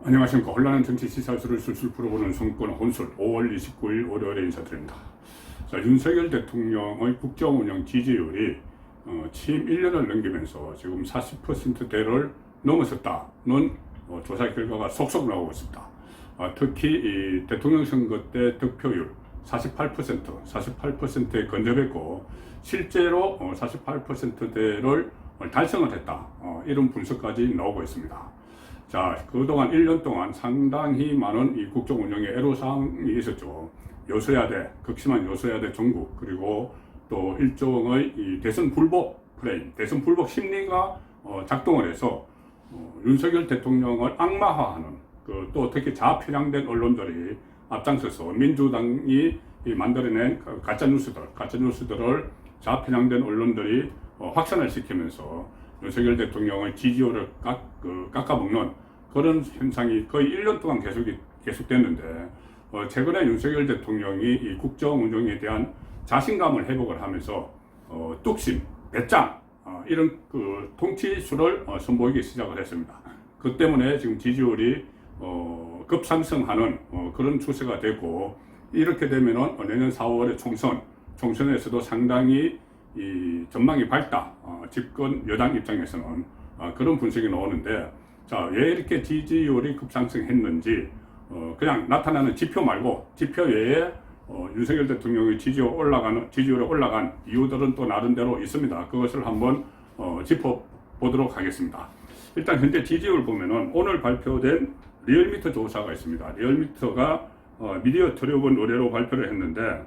안녕하십니까. 혼란한 정치 시사수를 술술 풀어보는 정권 혼술 5월 29일 월요일에 인사드립니다. 자, 윤석열 대통령의 국정운영 지지율이 취임 1년을 넘기면서 지금 40%대를 넘어섰다는 조사 결과가 속속 나오고 있습니다. 특히 이 대통령 선거 때 득표율 48%에 근접했고 실제로 48%대를 달성을 했다. 이런 분석까지 나오고 있습니다. 자, 그동안 1년 동안 상당히 많은 이 국정 운영에 애로사항이 있었죠. 여소야대, 극심한 여소야대 정국, 그리고 또 일종의 이 대선 불복 프레임, 대선 불복 심리가 작동을 해서 윤석열 대통령을 악마화하는 또 특히 좌편향된 언론들이 앞장서서 민주당이 만들어낸 가짜뉴스들을 좌편향된 언론들이 확산을 시키면서 윤석열 대통령의 지지율을 깎아먹는 그런 현상이 거의 1년 동안 계속됐는데 최근에 윤석열 대통령이 이 국정 운영에 대한 자신감을 회복을 하면서 뚝심, 배짱 이런 통치수를 선보이기 시작을 했습니다. 그 때문에 지금 지지율이 급상승하는 그런 추세가 됐고, 이렇게 되면은 내년 4월에 총선에서도 상당히 이 전망이 밝다. 집권 여당 입장에서는 그런 분석이 나오는데, 자, 왜 이렇게 지지율이 급상승했는지 그냥 나타나는 지표 말고 지표 외에 윤석열 대통령의 지지율이 올라간 이유들은 또 나름대로 있습니다. 그것을 한번 짚어보도록 하겠습니다. 일단 현재 지지율 보면은 오늘 발표된 리얼미터 조사가 있습니다. 리얼미터가 미디어 트리뷴 의뢰로 발표를 했는데,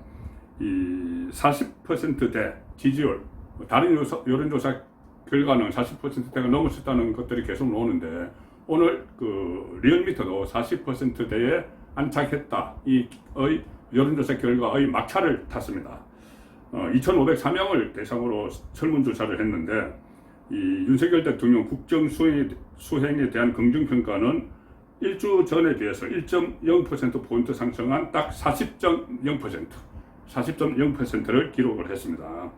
이 40%대 지지율, 다른 여론조사 결과는 40%대가 넘었었다는 것들이 계속 나오는데, 오늘 리얼미터도 40%대에 안착했다. 여론조사 결과의 막차를 탔습니다. 2,504명을 대상으로 설문조사를 했는데, 이 윤석열 대통령 국정 수행에 대한 긍정평가는 일주 전에 비해서 1.0%포인트 상승한 딱 40.0%를 기록을 했습니다.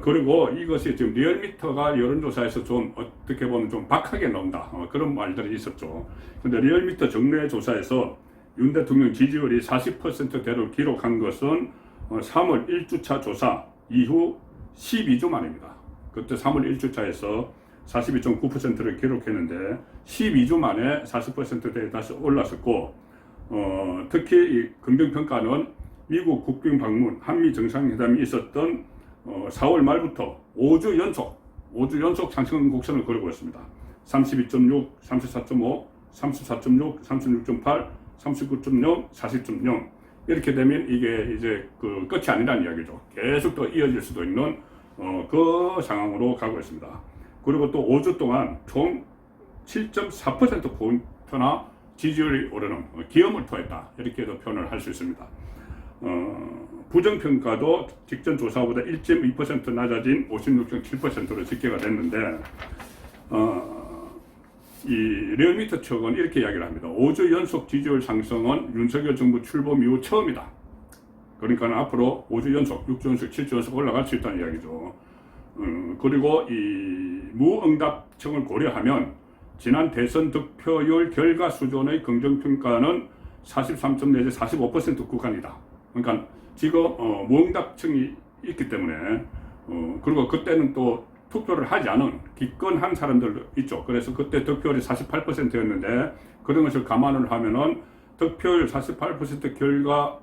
그리고 이것이 지금 리얼미터가 여론조사에서 좀 어떻게 보면 좀 박하게 나온다. 그런 말들이 있었죠. 근데 리얼미터 정례 조사에서 윤 대통령 지지율이 40%대를 기록한 것은 3월 1주차 조사 이후 12주 만입니다. 그때 3월 1주차에서 42.9%를 기록했는데 12주 만에 40%대에 다시 올랐었고, 특히 이 긍정평가는 미국 국빈 방문, 한미 정상회담이 있었던 4월 말부터 5주 연속 상승 곡선을 그리고 있습니다. 32.6, 34.5, 34.6, 36.8, 39.0, 40.0 이렇게 되면 이게 이제 끝이 아니라는 이야기죠. 계속 또 이어질 수도 있는 그 상황으로 가고 있습니다. 그리고 또 5주 동안 총 7.4%포인트나 지지율이 오르는 기염을 토했다. 이렇게도 표현을 할 수 있습니다. 부정평가도 직전 조사보다 1.2% 낮아진 56.7%로 집계가 됐는데, 이 리얼미터 측은 이렇게 이야기를 합니다. 5주 연속 지지율 상승은 윤석열 정부 출범 이후 처음이다. 그러니까 앞으로 5주 연속, 6주 연속, 7주 연속 올라갈 수 있다는 이야기죠. 그리고 이 무응답층을 고려하면 지난 대선 득표율 결과 수준의 긍정평가는 43% 내지 45% 구간이다. 그러니까 지금 무응답층이 있기 때문에 그리고 그때는 또 투표를 하지 않은 기권한 사람들도 있죠. 그래서 그때 득표율이 48%였는데 그런 것을 감안을 하면은 득표율 48% 결과와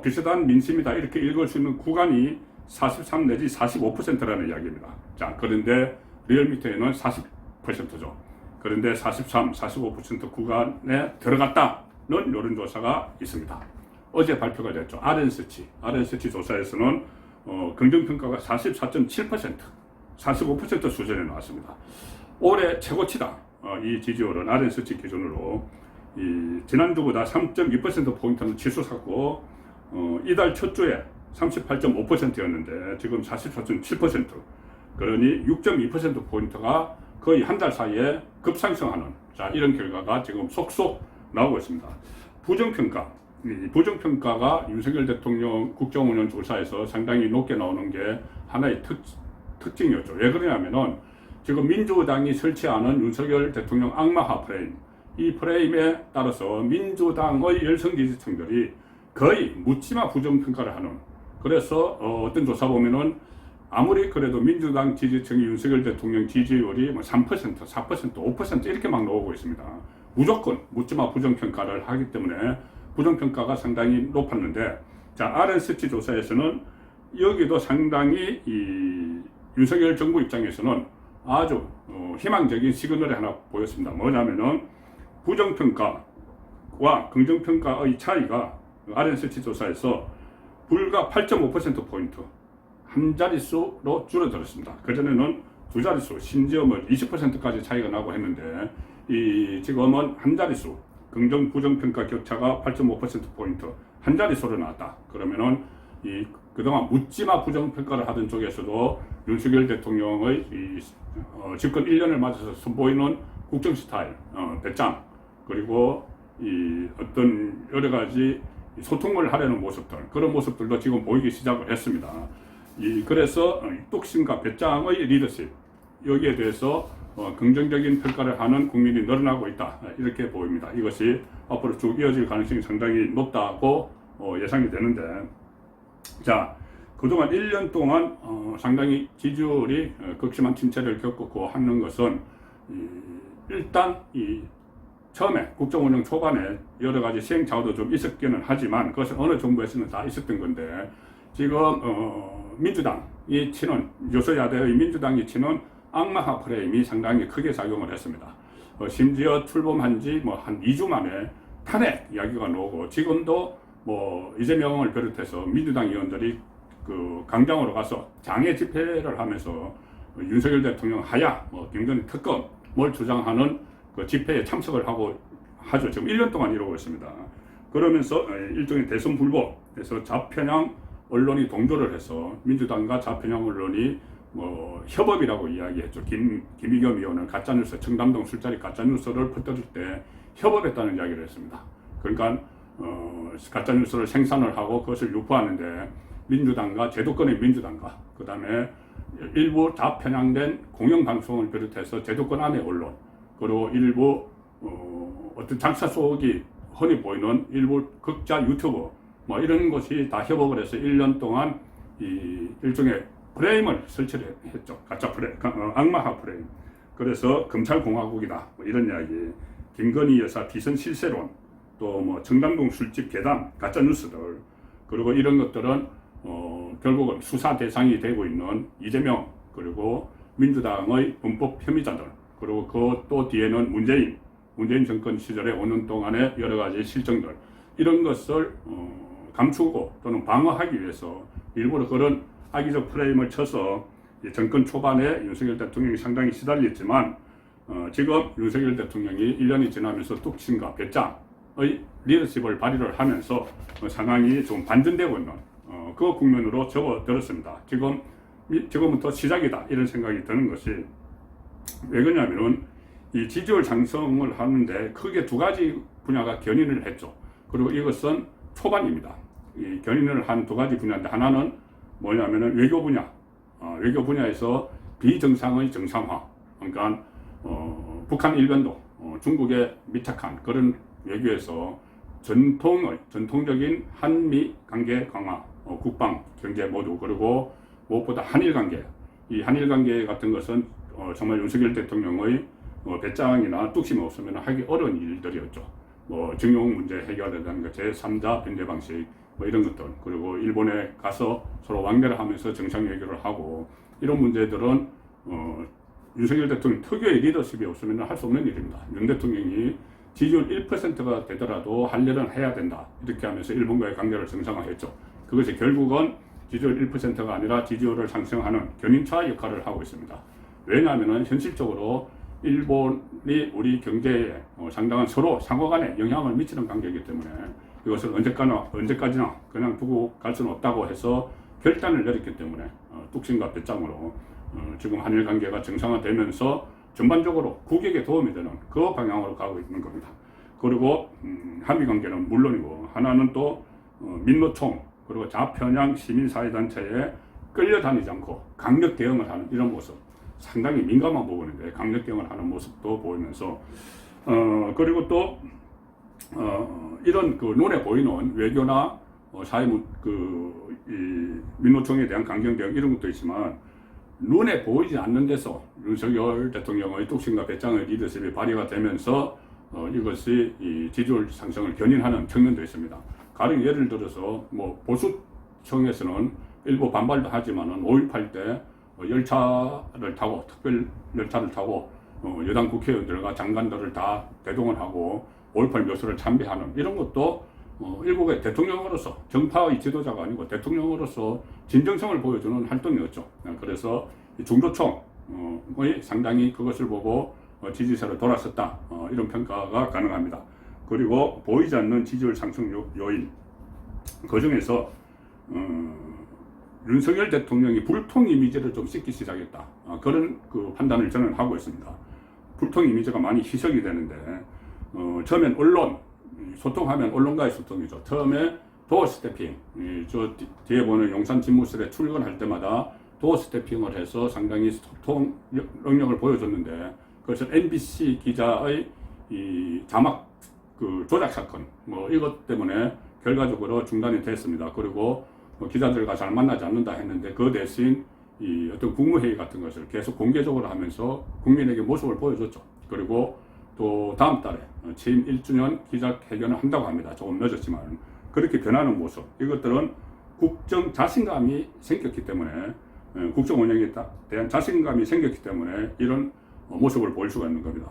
비슷한 민심이다 이렇게 읽을 수 있는 구간이 43 내지 45%라는 이야기입니다. 자, 그런데 리얼미터에는 40%죠. 그런데 43, 45% 구간에 들어갔다는 여론조사가 있습니다. 어제 발표가 됐죠. RNS치 조사에서는 긍정평가가 44.7%, 45% 수준에 나왔습니다. 올해 최고치다. 이 지지율은 RNS치 기준으로 지난주보다 3.2%포인트는 치솟았고, 이달 첫 주에 38.5%였는데 지금 44.7%, 그러니 6.2%포인트가 거의 한 달 사이에 급상승하는, 자, 이런 결과가 지금 속속 나오고 있습니다. 부정평가가 윤석열 대통령 국정운영 조사에서 상당히 높게 나오는 게 하나의 특징이었죠. 왜 그러냐면은 지금 민주당이 설치하는 윤석열 대통령 악마화 프레임, 이 프레임에 따라서 민주당의 열성 지지층들이 거의 묻지마 부정평가를 하는, 그래서 어떤 조사 보면은 아무리 그래도 민주당 지지층이 윤석열 대통령 지지율이 뭐 3%, 4%, 5% 이렇게 막 나오고 있습니다. 무조건 묻지마 부정평가를 하기 때문에 부정평가가 상당히 높았는데, 자, RSC 조사에서는 여기도 상당히 이 윤석열 정부 입장에서는 아주 희망적인 시그널이 하나 보였습니다. 뭐냐면은 부정평가와 긍정평가의 차이가 RSC 조사에서 불과 8.5%포인트 한 자릿수로 줄어들었습니다. 그전에는 두 자릿수, 심지어 뭐 20%까지 차이가 나고 했는데, 이 지금은 한 자릿수, 긍정 부정평가 격차가 8.5%포인트 한 자릿수로 나왔다. 그러면은 이 그동안 묻지마 부정평가를 하던 쪽에서도 윤석열 대통령의 집권 1년을 맞아서 선보이는 국정 스타일, 배짱, 그리고 이 어떤 여러 가지 소통을 하려는 모습들, 그런 모습들도 지금 보이기 시작을 했습니다. 그래서 뚝심과 배짱의 리더십, 여기에 대해서 긍정적인 평가를 하는 국민이 늘어나고 있다, 이렇게 보입니다. 이것이 앞으로 쭉 이어질 가능성이 상당히 높다고 예상이 되는데, 자, 그동안 1년 동안 상당히 지지율이 극심한 침체를 겪었고 하는 것은 일단 처음에 국정운영 초반에 여러 가지 시행착오도 좀 있었기는 하지만 그것은 어느 정부에서는 다 있었던 건데, 지금 민주당이 치는, 여소야대의 민주당이 치는 악마화 프레임이 상당히 크게 작용을 했습니다. 심지어 출범한 지 뭐 한 2주 만에 탄핵 이야기가 나오고, 지금도 뭐 이재명을 비롯해서 민주당 의원들이 그 강장으로 가서 장애 집회를 하면서 윤석열 대통령 하야 김건희 특검 뭘 주장하는 그 집회에 참석을 하고 하죠. 지금 1년 동안 이러고 있습니다. 그러면서 일종의 대선 불복에서 좌편향 언론이 동조를 해서 민주당과 좌편향 언론이 뭐 협업이라고 이야기했죠. 김의겸 의원은 가짜뉴스, 청담동 술자리 가짜뉴스를 퍼뜨릴 때 협업했다는 이야기를 했습니다. 그러니까 가짜뉴스를 생산을 하고 그것을 유포하는데 민주당과, 제도권의 민주당과, 그 다음에 일부 좌편향된 공영방송을 비롯해서 제도권 안의 언론, 그리고 일부 어떤 장사 속이 흔히 보이는 일부 극자 유튜버, 뭐 이런 것이 다 협업을 해서 1년 동안 이 일종의 프레임을 설치를 했죠. 가짜 프레임, 악마화 프레임. 그래서 검찰공화국이다, 뭐 이런 이야기, 김건희 여사 비선 실세론, 또 뭐 청담동 술집 괴담, 가짜 뉴스들, 그리고 이런 것들은 결국은 수사 대상이 되고 있는 이재명, 그리고 민주당의 범법 혐의자들, 그리고 그 또 뒤에는 문재인 정권 시절에 5년 동안의 여러 가지 실정들, 이런 것을 감추고 또는 방어하기 위해서 일부러 그런 악의적 프레임을 쳐서 정권 초반에 윤석열 대통령이 상당히 시달렸지만, 지금 윤석열 대통령이 1년이 지나면서 뚝심과 배짱의 리더십을 발휘를 하면서 상황이 좀 반전되고 있는 그 국면으로 접어들었습니다. 지금부터 시작이다, 이런 생각이 드는 것이 왜 그러냐면은 이 지지율 상승을 하는데 크게 두 가지 분야가 견인을 했죠. 그리고 이것은 초반입니다. 이 견인을 한 두 가지 분야인데, 하나는 뭐냐면은 외교 분야, 외교 분야에서 비정상의 정상화, 그러니까 북한 일변도, 중국에 밀착한 그런 외교에서 전통적인 한미 관계 강화, 국방, 경제 모두, 그리고 무엇보다 한일 관계, 이 한일 관계 같은 것은 정말 윤석열 대통령의 배짱이나 뚝심이 없으면 하기 어려운 일들이었죠. 뭐 증용 문제 해결이라든가 제3자 변제 방식, 뭐 이런 것들, 그리고 일본에 가서 서로 왕래를 하면서 정상 외교를 하고, 이런 문제들은 윤석열 대통령 특유의 리더십이 없으면 할 수 없는 일입니다. 윤 대통령이 지지율 1%가 되더라도 할 일은 해야 된다, 이렇게 하면서 일본과의 관계를 정상화했죠. 그것이 결국은 지지율 1%가 아니라 지지율을 상승하는 견인차 역할을 하고 있습니다. 왜냐하면 현실적으로 일본이 우리 경제에 상당한 서로 상호간에 영향을 미치는 관계이기 때문에 이것을 언제까지나 그냥 두고 갈 수는 없다고 해서 결단을 내렸기 때문에 뚝심과 배짱으로 지금 한일 관계가 정상화되면서 전반적으로 국익에 도움이 되는 그 방향으로 가고 있는 겁니다. 그리고 한미 관계는 물론이고, 하나는 또 민노총, 그리고 좌편향 시민사회단체에 끌려다니지 않고 강력 대응을 하는 이런 모습, 상당히 민감한 부분인데 강력경을 하는 모습도 보이면서 그리고 또 이런 그 눈에 보이는 외교나 민노총에 대한 강경 대응 이런 것도 있지만 눈에 보이지 않는 데서 윤석열 대통령의 뚝심과 배짱의 리더십이 발휘가 되면서 이것이 이 지지율 상승을 견인하는 측면도 있습니다. 가령 예를 들어서 뭐 보수층에서는 일부 반발도 하지만은 5.18 때 열차를 타고 특별 열차를 타고 여당 국회의원들과 장관들을 다 대동원하고 5.18 묘소를 참배하는 이런 것도 일국의 대통령으로서 정파의 지도자가 아니고 대통령으로서 진정성을 보여주는 활동이었죠. 그래서 중도층의 상당히 그것을 보고 지지세로 돌아섰다 이런 평가가 가능합니다. 그리고 보이지 않는 지지율 상승 요인 그 중에서 윤석열 대통령이 불통 이미지를 좀 씻기 시작했다 그런 그 판단을 저는 하고 있습니다. 불통 이미지가 많이 희석이 되는데 처음엔 언론 소통하면 언론과의 소통이죠. 처음에 도어 스태핑, 저 뒤에 보는 용산 집무실에 출근할 때마다 도어 스태핑을 해서 상당히 소통 능력을 보여줬는데 그것을 MBC 기자의 이 자막 그 조작 사건 뭐 이것 때문에 결과적으로 중단이 됐습니다. 그리고 기자들과 잘 만나지 않는다 했는데 그 대신 이 어떤 국무회의 같은 것을 계속 공개적으로 하면서 국민에게 모습을 보여줬죠. 그리고 또 다음 달에 취임 1주년 기자회견을 한다고 합니다. 조금 늦었지만 그렇게 변하는 모습 이것들은 국정 자신감이 생겼기 때문에 국정 운영에 대한 자신감이 생겼기 때문에 이런 모습을 보일 수가 있는 겁니다.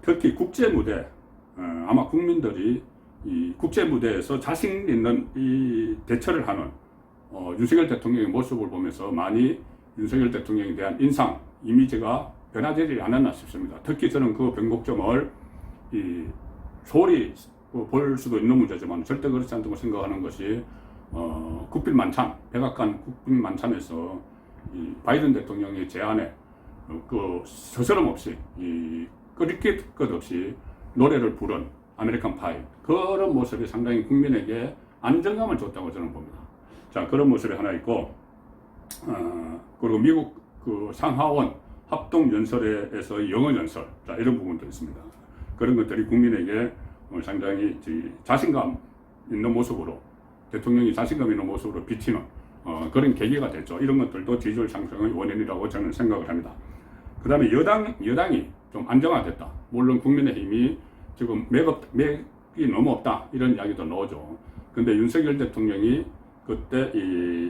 특히 국제 무대 아마 국민들이 이 국제 무대에서 자신 있는 이 대처를 하는 윤석열 대통령의 모습을 보면서 많이 윤석열 대통령에 대한 인상 이미지가 변화되지 않았나 싶습니다. 특히 저는 그 변곡점을 소홀히 볼 수도 있는 문제지만 절대 그렇지 않다고 생각하는 것이 국빈 만찬, 백악관 국빈 만찬에서 이 바이든 대통령의 제안에 그 서스럼 없이 끄리끼 것 없이 노래를 부른 아메리칸 파이 그런 모습이 상당히 국민에게 안정감을 줬다고 저는 봅니다. 자 그런 모습이 하나 있고 그리고 미국 그 상하원 합동연설에서 영어연설 이런 부분도 있습니다. 그런 것들이 국민에게 상당히 자신감 있는 모습으로 대통령이 자신감 있는 모습으로 비치는 그런 계기가 됐죠. 이런 것들도 지지율 상승의 원인이라고 저는 생각을 합니다. 그 다음에 여당이 좀 안정화됐다. 물론 국민의힘이 지금 맥이 너무 없다 이런 이야기도 나오죠. 근데 윤석열 대통령이 그때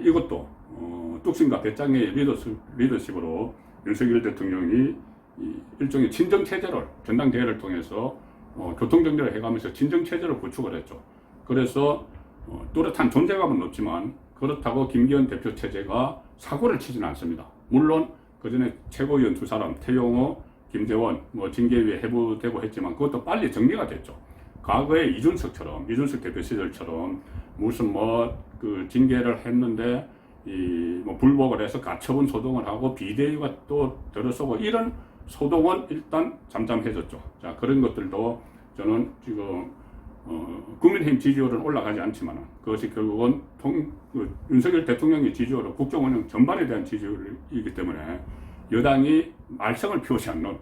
이것도 뚝심과 배짱의 리더십으로 윤석열 대통령이 일종의 친정체제를 전당대회를 통해서 교통정리를 해가면서 친정체제를 구축을 했죠. 그래서 뚜렷한 존재감은 없지만 그렇다고 김기현 대표 체제가 사고를 치지는 않습니다. 물론 그전에 최고위원 두 사람 태용호, 김재원, 징계위에 해부되고 했지만 그것도 빨리 정리가 됐죠. 과거에 이준석 대표 시절처럼 무슨 그 징계를 했는데 불복을 해서 가처분 소동을 하고 비대위가 또 들어서고 이런 소동은 일단 잠잠해졌죠. 자 그런 것들도 저는 지금 국민의힘 지지율은 올라가지 않지만 그것이 결국은 윤석열 대통령의 지지율은 국정 운영 전반에 대한 지지율이기 때문에 여당이 말썽을 피우지 않는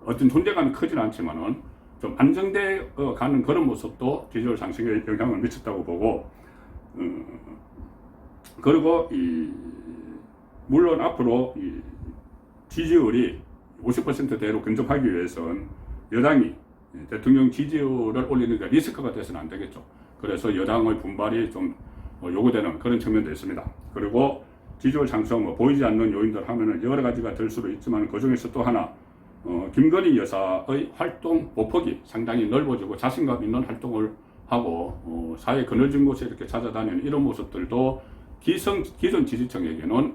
어떤 존재감이 크지는 않지만은 좀 안정되어 가는 그런 모습도 지지율 상승에 영향을 미쳤다고 보고 그리고 물론 앞으로 지지율이 50%대로 근접하기 위해서는 여당이 대통령 지지율을 올리는 게 리스크가 돼서는 안 되겠죠. 그래서 여당의 분발이 좀 요구되는 그런 측면도 있습니다. 그리고 지지율 상승 보이지 않는 요인들 하면은 여러 가지가 될 수도 있지만 그 중에서 또 하나 김건희 여사의 활동 보폭이 상당히 넓어지고 자신감 있는 활동을 하고 사회 그늘진 곳에 이렇게 찾아다니는 이런 모습들도 기존 지지층에게는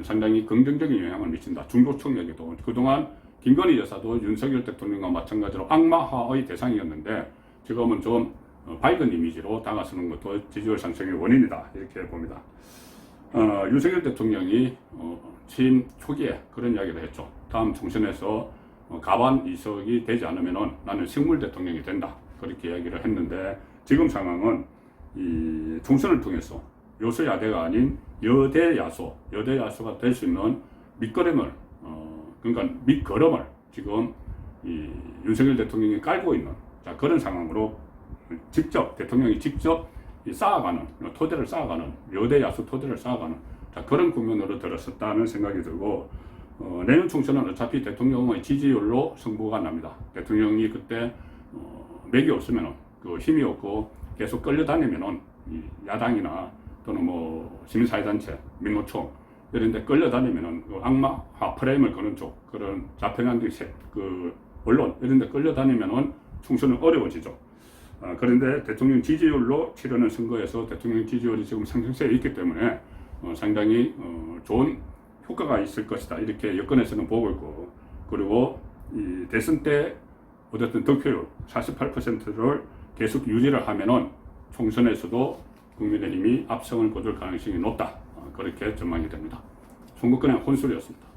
상당히 긍정적인 영향을 미친다. 중도층에게도 그동안 김건희 여사도 윤석열 대통령과 마찬가지로 악마화의 대상이었는데 지금은 좀 밝은 이미지로 다가서는 것도 지지율 상승의 원인이다 이렇게 봅니다. 윤석열 대통령이 취임 초기에 그런 이야기를 했죠. 다음 총선에서 가반 이석이 되지 않으면은 나는 식물 대통령이 된다 그렇게 이야기를 했는데 지금 상황은 이 총선을 통해서 요소야대가 아닌 여대야소가 될 수 있는 밑거름을 그러니까 밑거름을 지금 이 윤석열 대통령이 깔고 있는 자, 그런 상황으로 대통령이 직접 쌓아가는 토대를 쌓아가는 여대 야수 토대를 쌓아가는 자, 그런 국면으로 들었었다는 생각이 들고 내년 총선은 어차피 대통령의 지지율로 승부가 납니다. 대통령이 그때 맥이 없으면 그 힘이 없고 계속 끌려다니면은 야당이나 또는 뭐 시민사회단체, 민노총 이런 데 끌려다니면은 그 악마화 프레임을 거는 쪽 그런 자편한들 그 언론 이런 데 끌려다니면은 총선은 어려워지죠. 그런데 대통령 지지율로 치르는 선거에서 대통령 지지율이 지금 상승세에 있기 때문에 상당히 좋은 효과가 있을 것이다. 이렇게 여권에서는 보고 있고, 그리고 이 대선 때 어쨌든 득표율 48%를 계속 유지를 하면은 총선에서도 국민의힘이 압승을 거둘 가능성이 높다. 그렇게 전망이 됩니다. 송국근의 혼술이었습니다.